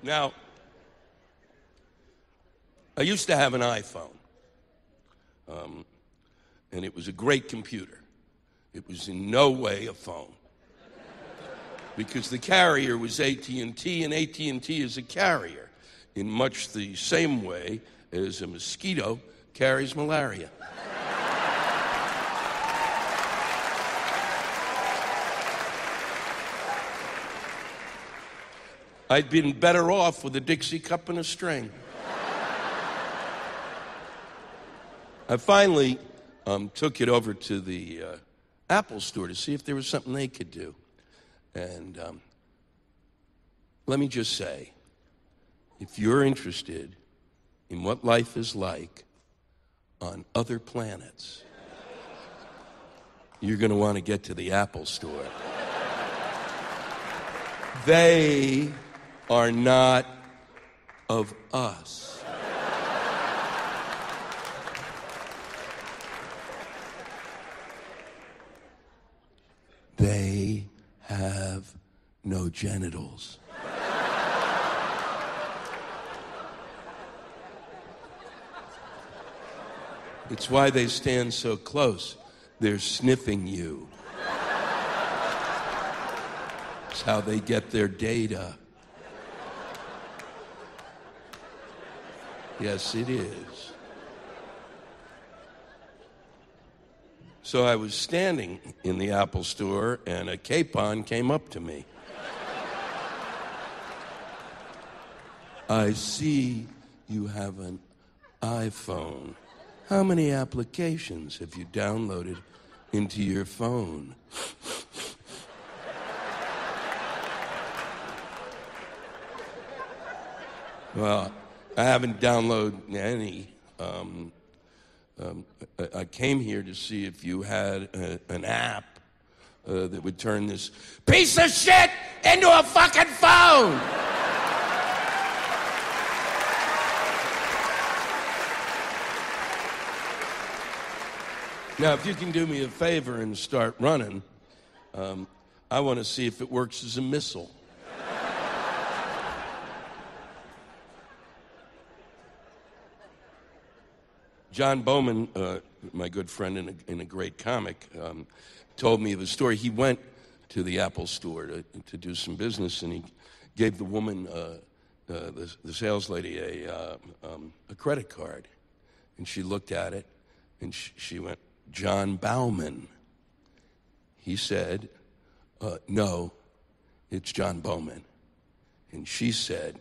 Now, I used to have an iPhone, and it was a great computer. It was in no way a phone, because the carrier was AT&T, and AT&T is a carrier in much the same way as a mosquito carries malaria. I'd been better off with a Dixie cup and a string. I finally took it over to the Apple store to see if there was something they could do. And let me just say, if you're interested in what life is like on other planets, you're going to want to get to the Apple store. They are not of us. They have no genitals. It's why they stand so close. They're sniffing you. It's how they get their data. Yes, it is. So I was standing in the Apple store, and a capon came up to me. I see you have an iPhone. How many applications have you downloaded into your phone? Well, I haven't downloaded any. I came here to see if you had an app that would turn this piece of shit into a fucking phone. Now, if you can do me a favor and start running, I want to see if it works as a missile. John Bowman, my good friend and a great comic, told me of a story. He went to the Apple store to do some business, and he gave the woman, the sales lady, a credit card. And she looked at it, and she went, "John Bowman." He said, "No, it's John Bowman." And she said,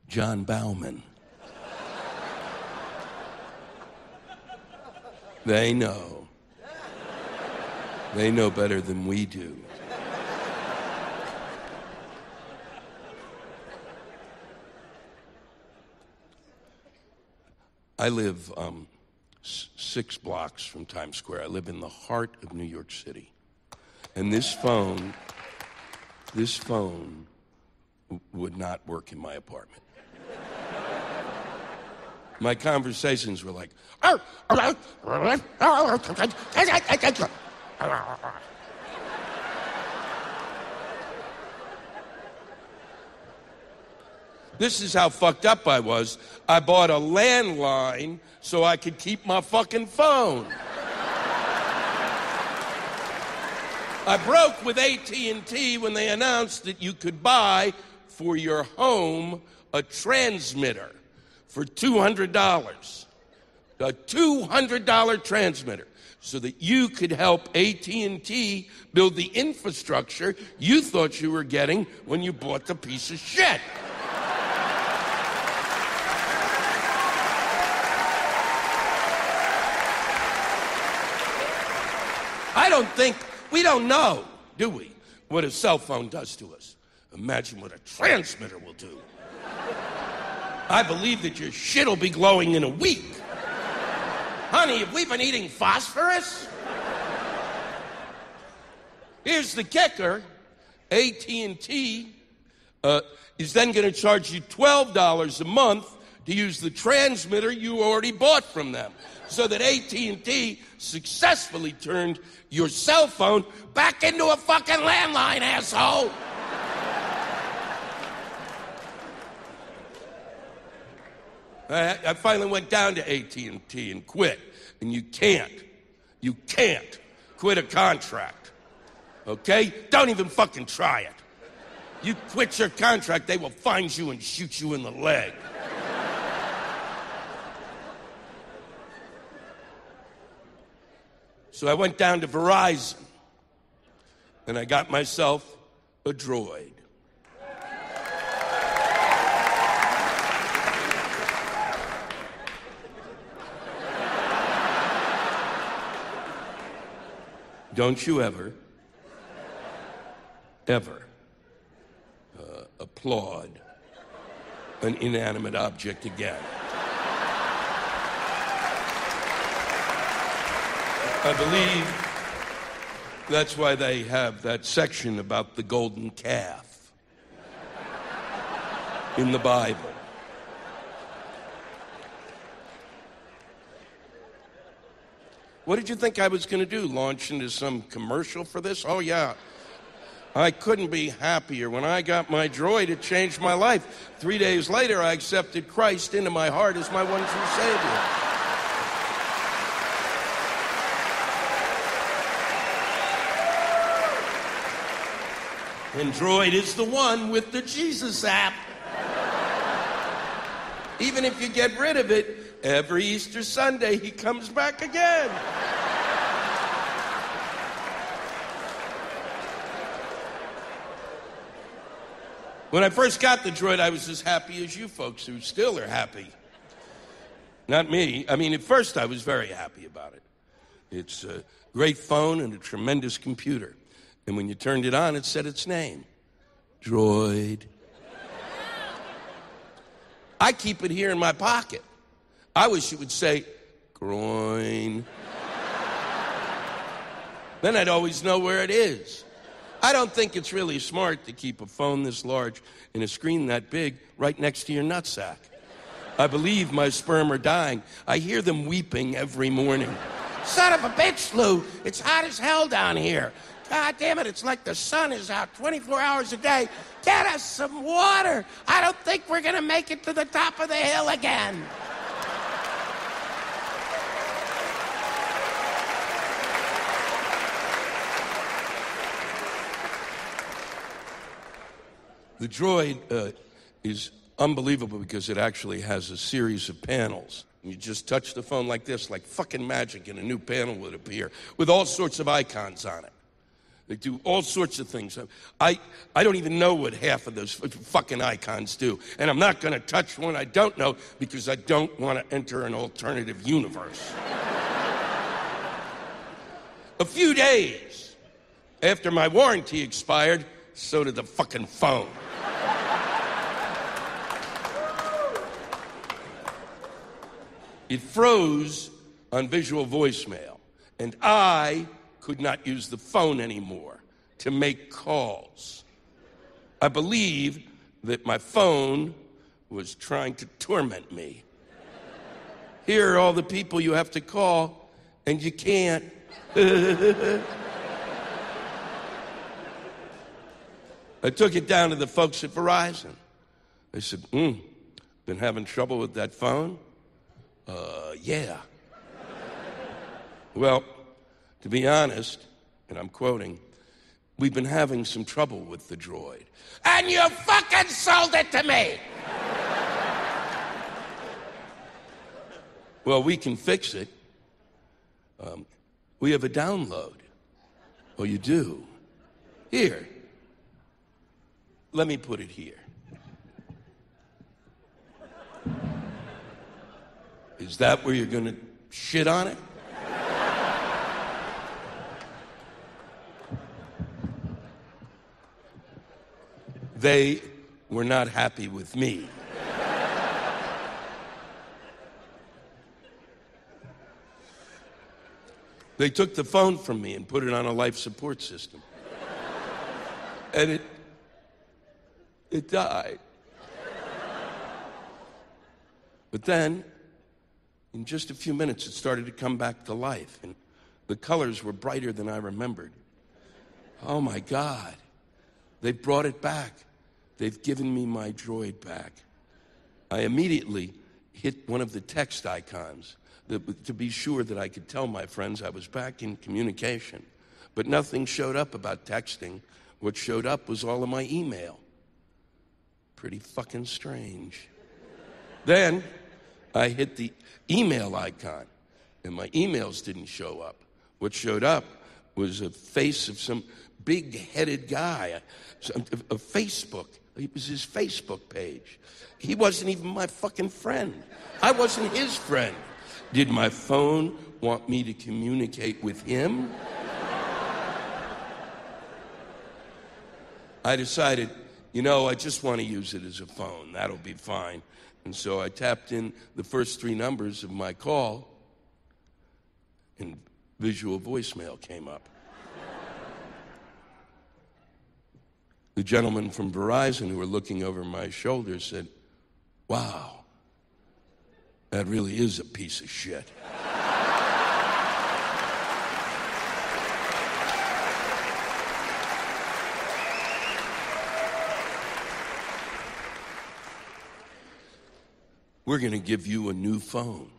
"John Bowman." They know. They know better than we do. I live 6 blocks from Times Square. I live in the heart of New York City. And this phone would not work in my apartment. My conversations were like, this is how fucked up I was. I bought a landline so I could keep my fucking phone. I broke with AT&T when they announced that you could buy for your home a transmitter for $200. A $200 transmitter, so that you could help AT&T build the infrastructure you thought you were getting when you bought the piece of shit. We don't know, do we, what a cell phone does to us. Imagine what a transmitter will do. I believe that your shit'll be glowing in a week. Honey, have we been eating phosphorus? Here's the kicker. AT&T is then going to charge you $12 a month to use the transmitter you already bought from them, so that AT&T successfully turned your cell phone back into a fucking landline, asshole. I finally went down to AT&T and quit. And you can't quit a contract. Okay? Don't even fucking try it. You quit your contract, they will find you and shoot you in the leg. So I went down to Verizon, and I got myself a Droid. Don't you ever applaud an inanimate object again. I believe that's why they have that section about the golden calf in the Bible. What did you think I was going to do? Launch into some commercial for this? Oh, yeah. I couldn't be happier. When I got my Droid, it changed my life. 3 days later, I accepted Christ into my heart as my one true Savior. And Droid is the one with the Jesus app. Even if you get rid of it, every Easter Sunday, he comes back again. When I first got the Droid, I was as happy as you folks who still are happy. Not me. I mean, at first I was very happy about it. It's a great phone and a tremendous computer. And when you turned it on, it said its name. Droid. I keep it here in my pocket. I wish it would say, groin. Then I'd always know where it is. I don't think it's really smart to keep a phone this large and a screen that big right next to your nutsack. I believe my sperm are dying. I hear them weeping every morning. Son of a bitch, Lou. It's hot as hell down here. God damn it, it's like the sun is out 24 hours a day. Get us some water. I don't think we're going to make it to the top of the hill again. The Droid is unbelievable because it actually has a series of panels. You just touch the phone like this, like fucking magic, and a new panel would appear with all sorts of icons on it. They do all sorts of things. I don't even know what half of those fucking icons do. And I'm not going to touch one I don't know because I don't want to enter an alternative universe. A few days after my warranty expired, so did the fucking phone. It froze on visual voicemail, and I could not use the phone anymore to make calls. I believe that my phone was trying to torment me. Here are all the people you have to call, and you can't. I took it down to the folks at Verizon. They said, been having trouble with that phone? Yeah. Well, to be honest, and I'm quoting, we've been having some trouble with the Droid. And you fucking sold it to me! Well, we can fix it. We have a download. Oh, you do? Here. Let me put it here. Is that where you're going to shit on it? They were not happy with me. They took the phone from me and put it on a life support system. And it died. But then, in just a few minutes, it started to come back to life, and the colors were brighter than I remembered. Oh my God, they've brought it back. They've given me my Droid back. I immediately hit one of the text icons to be sure that I could tell my friends I was back in communication. But nothing showed up about texting. What showed up was all of my email. Pretty fucking strange. Then I hit the email icon, and my emails didn't show up. What showed up was a face of some big-headed guy, a Facebook. It was his Facebook page. He wasn't even my fucking friend. I wasn't his friend. Did my phone want me to communicate with him? I decided, I just want to use it as a phone. That'll be fine. And so I tapped in the first 3 numbers of my call, and visual voicemail came up. The gentleman from Verizon who were looking over my shoulder said, "Wow, that really is a piece of shit." "We're going to give you a new phone."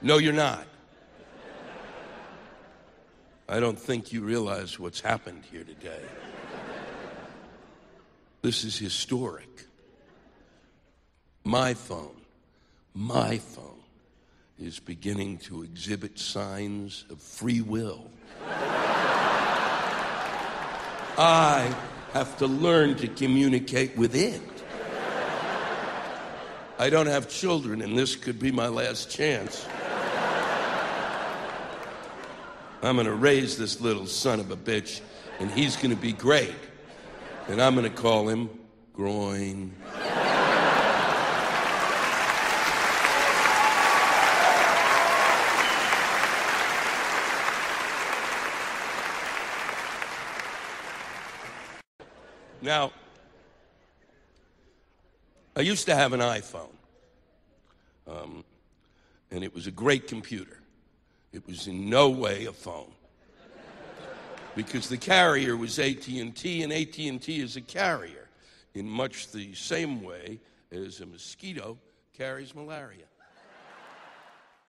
"No, you're not. I don't think you realize what's happened here today. This is historic. My phone is beginning to exhibit signs of free will. I have to learn to communicate with it. I don't have children, and this could be my last chance. I'm going to raise this little son of a bitch, and he's going to be great. And I'm going to call him Groin." Now, I used to have an iPhone, and it was a great computer. It was in no way a phone, because the carrier was AT&T, and AT&T is a carrier in much the same way as a mosquito carries malaria.